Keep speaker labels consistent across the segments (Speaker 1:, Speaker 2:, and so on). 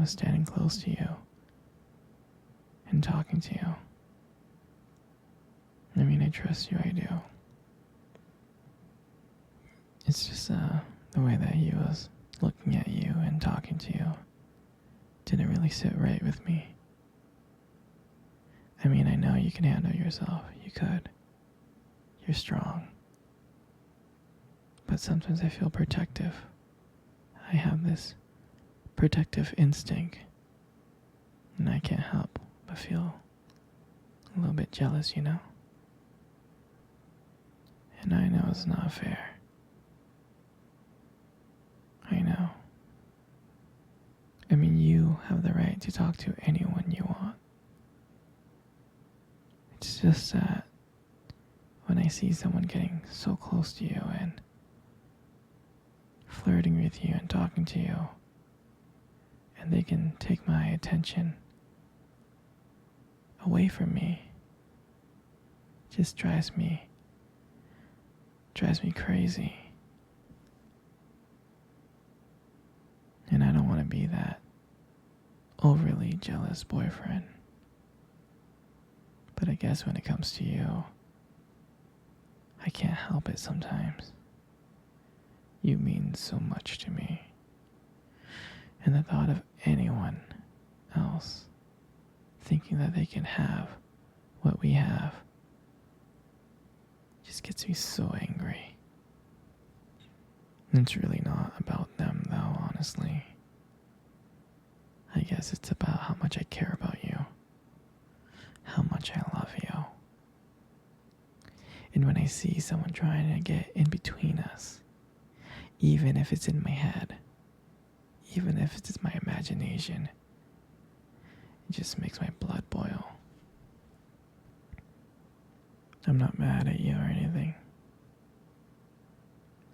Speaker 1: was standing close to you and talking to you. I mean, I trust you, I do. It's just the way that he was looking at you and talking to you didn't really sit right with me. I mean, I know you can handle yourself. You could. You're strong. But sometimes I feel protective. I have this protective instinct. And I can't help but feel a little bit jealous, you know? And I know it's not fair. I know. I mean, you have the right to talk to anyone you want. It's just that when I see someone getting so close to you and flirting with you and talking to you, and they can take my attention away from me, it just drives me crazy. And I don't want to be that overly jealous boyfriend. But I guess when it comes to you, I can't help it sometimes. You mean so much to me. And the thought of anyone else thinking that they can have what we have just gets me so angry. It's really not about them, though, honestly. I guess it's about how much I care about you, how much I love you. And when I see someone trying to get in between us, even if it's in my head, even if it's just my imagination, it just makes my blood boil. I'm not mad at you or anything.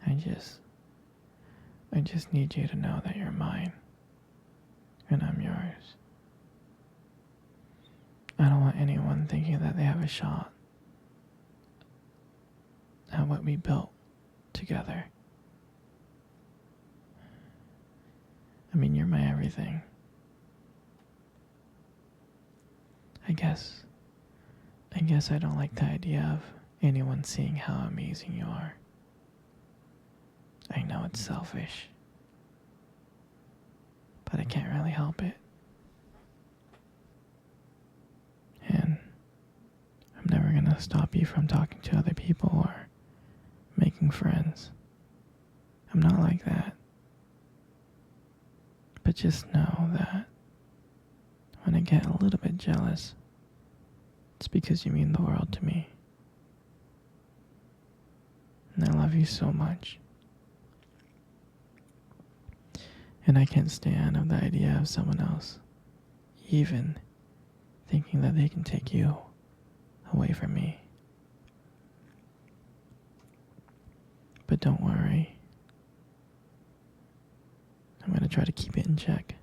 Speaker 1: I just need you to know that you're mine, and I'm yours. I don't want anyone thinking that they have a shot at what we built together. I mean, you're my everything. I guess I don't like the idea of anyone seeing how amazing you are. I know it's selfish, but I can't really help it. And I'm never gonna stop you from talking to other people or making friends. I'm not like that. But just know that when I get a little bit jealous, it's because you mean the world to me. And I love you so much. And I can't stand the idea of someone else even thinking that they can take you away from me. But don't worry. I'm going to try to keep it in check.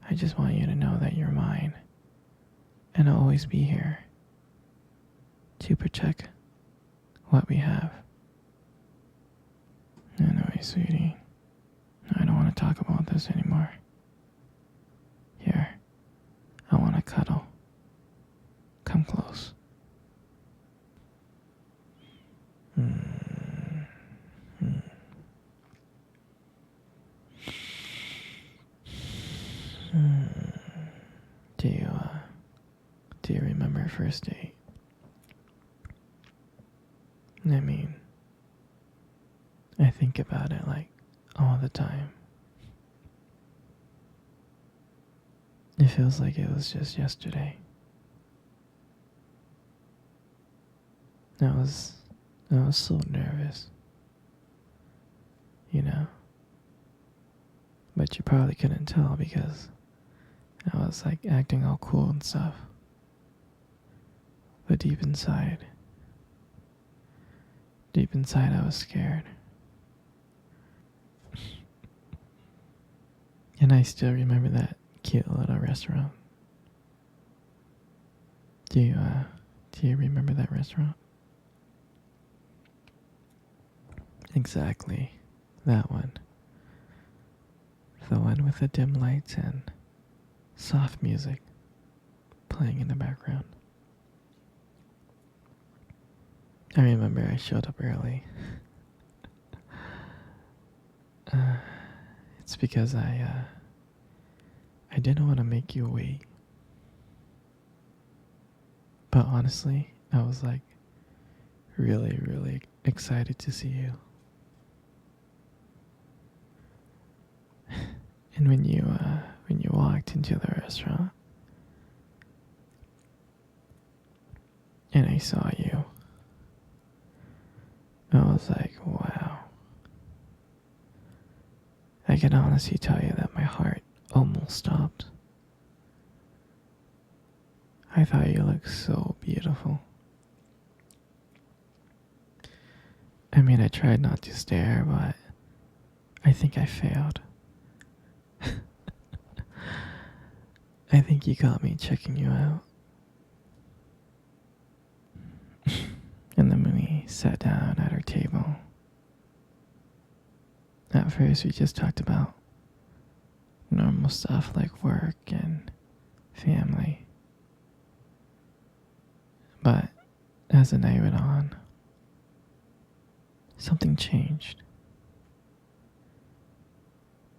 Speaker 1: I just want you to know that you're mine. And I'll always be here to protect what we have. Anyway, sweetie, I don't want to talk about this anymore. Here, I want to cuddle. Come close. Do you remember our first date? I mean, I think about it like all the time. It feels like it was just yesterday. I was so nervous, you know? But you probably couldn't tell because I was like acting all cool and stuff. But deep inside I was scared. And I still remember that cute little restaurant. Do you remember that restaurant? Exactly, that one. The one with the dim lights and soft music playing in the background. I remember I showed up early. It's because I didn't want to make you wait. But honestly, I was like really, really excited to see you. And when you walked into the restaurant and I saw you, I was like, wow. I can honestly tell you that my heart almost stopped. I thought you looked so beautiful. I mean, I tried not to stare, but I think I failed. I think you got me checking you out. And then when we sat down at our table, at first we just talked about normal stuff like work and family. But as the night went on, something changed.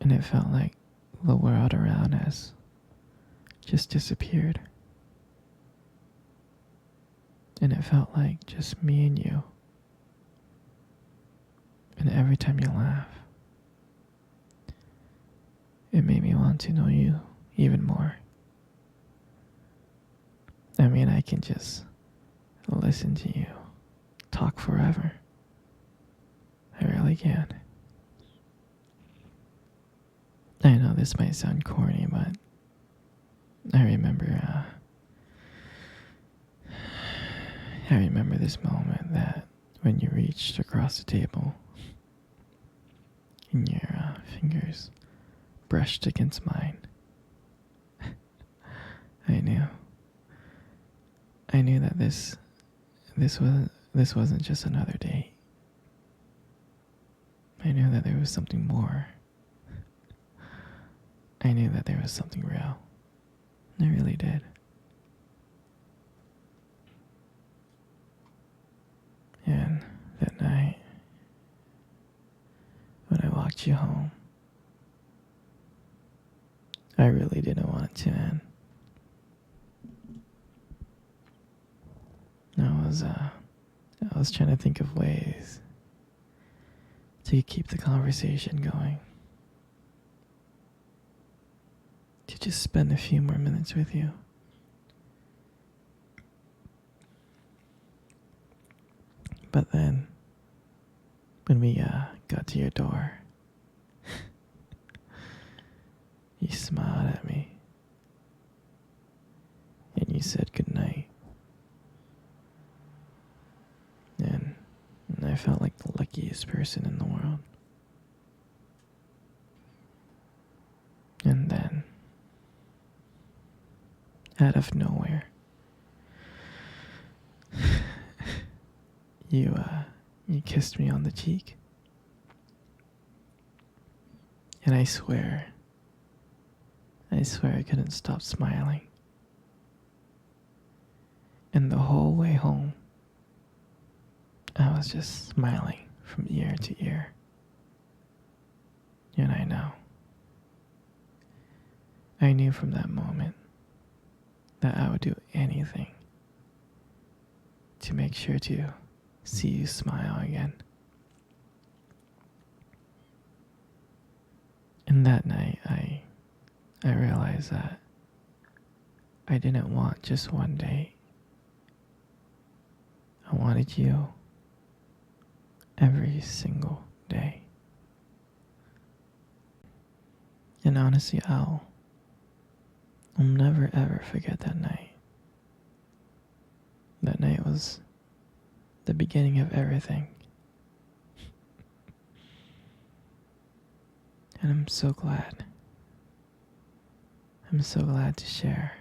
Speaker 1: And it felt like the world around us just disappeared. And it felt like just me and you. And every time you laugh, it made me want to know you even more. I mean, I can just listen to you talk forever. I really can. I know this might sound corny, but I remember this moment that when you reached across the table and your fingers brushed against mine. I knew that this wasn't just another date. I knew that there was something more. I knew that there was something real. I really did. And that night, when I walked you home, I really didn't want it to end. I was trying to think of ways to keep the conversation going. To just spend a few more minutes with you. But then, when we got to your door, you smiled at me. And you said goodnight. And I felt like the luckiest person in the world. And then, out of nowhere, you kissed me on the cheek. And I swear I couldn't stop smiling. And the whole way home, I was just smiling from ear to ear. And I knew from that moment that I would do anything to make sure to see you smile again. And that night, I realized that I didn't want just one date. I wanted you every single day. And honestly, I'll never ever forget that night. That night was the beginning of everything. And I'm so glad to share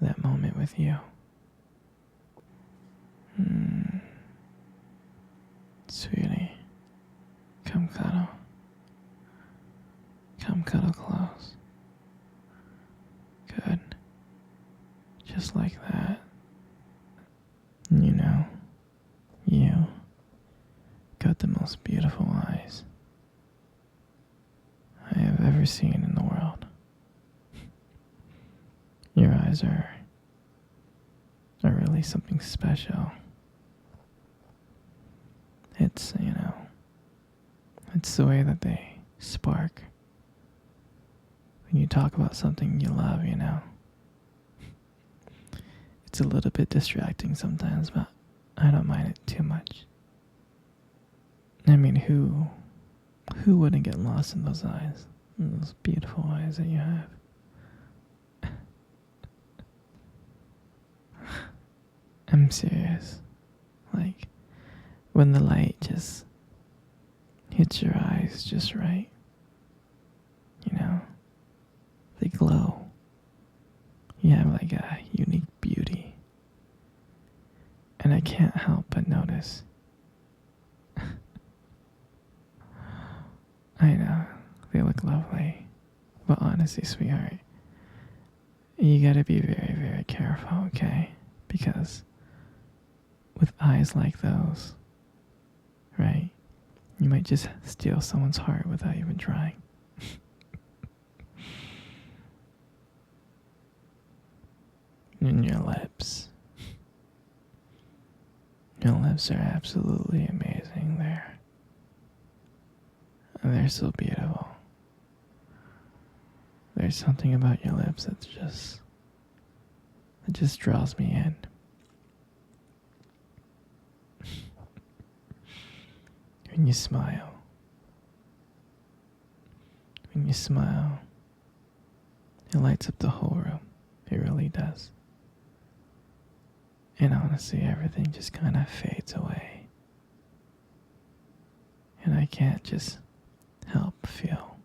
Speaker 1: that moment with you. Sweetie, come cuddle. cuddle close. Good. Just like that. You know, you got the most beautiful eyes I have ever seen in the world. Your eyes are really something special. It's, it's the way that they spark when you talk about something you love, It's a little bit distracting sometimes, but I don't mind it too much. I mean, who wouldn't get lost in those eyes? In those beautiful eyes that you have. I'm serious. Like, when the light just hits your eyes just right, they glow. You have like a unique beauty. And I can't help but notice. I know, they look lovely. But honestly, sweetheart, you gotta be very, very careful, okay? Because with eyes like those, right, you might just steal someone's heart without even trying. And your lips. Your lips are absolutely amazing. They're so beautiful. There's something about your lips that just draws me in. When you smile, it lights up the whole room. It really does. And honestly, everything just kind of fades away. And I can't just help feel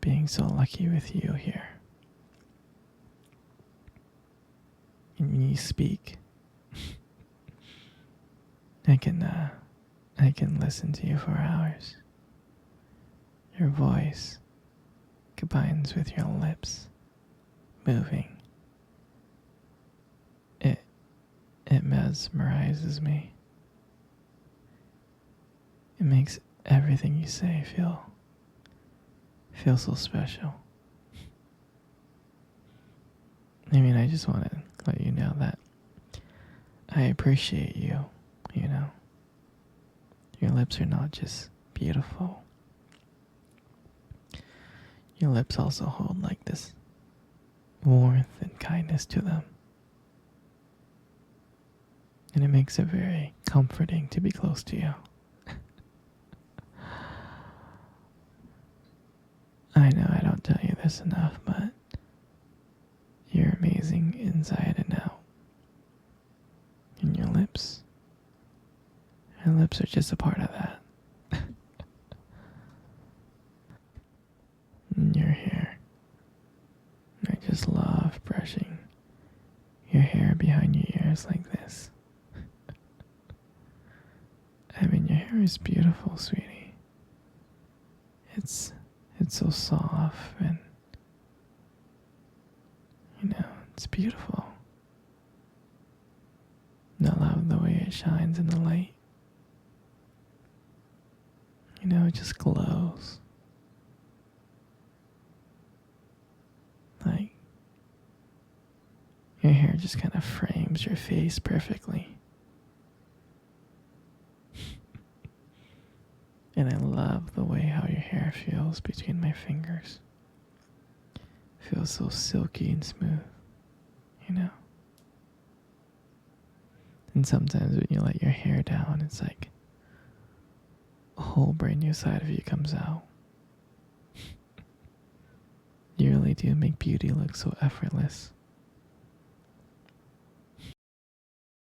Speaker 1: being so lucky with you here. And when you speak, I can listen to you for hours. Your voice combines with your lips moving. It mesmerizes me. It makes everything you say feel so special. I mean, I just want to let you know that I appreciate you, Your lips are not just beautiful. Your lips also hold like this warmth and kindness to them. And it makes it very comforting to be close to you. I know I don't tell you this enough, but you're amazing inside and out. And your lips are just a part of that. And your hair. I just love brushing your hair behind your ears like this. I mean, your hair is beautiful, sweetie. It's so soft and, it's beautiful. And I love the way it shines in the light. It just glows. Like, your hair just kind of frames your face perfectly. And I love the way how your hair feels between my fingers. It feels so silky and smooth, And sometimes when you let your hair down, it's like a whole brand new side of you comes out. You really do make beauty look so effortless.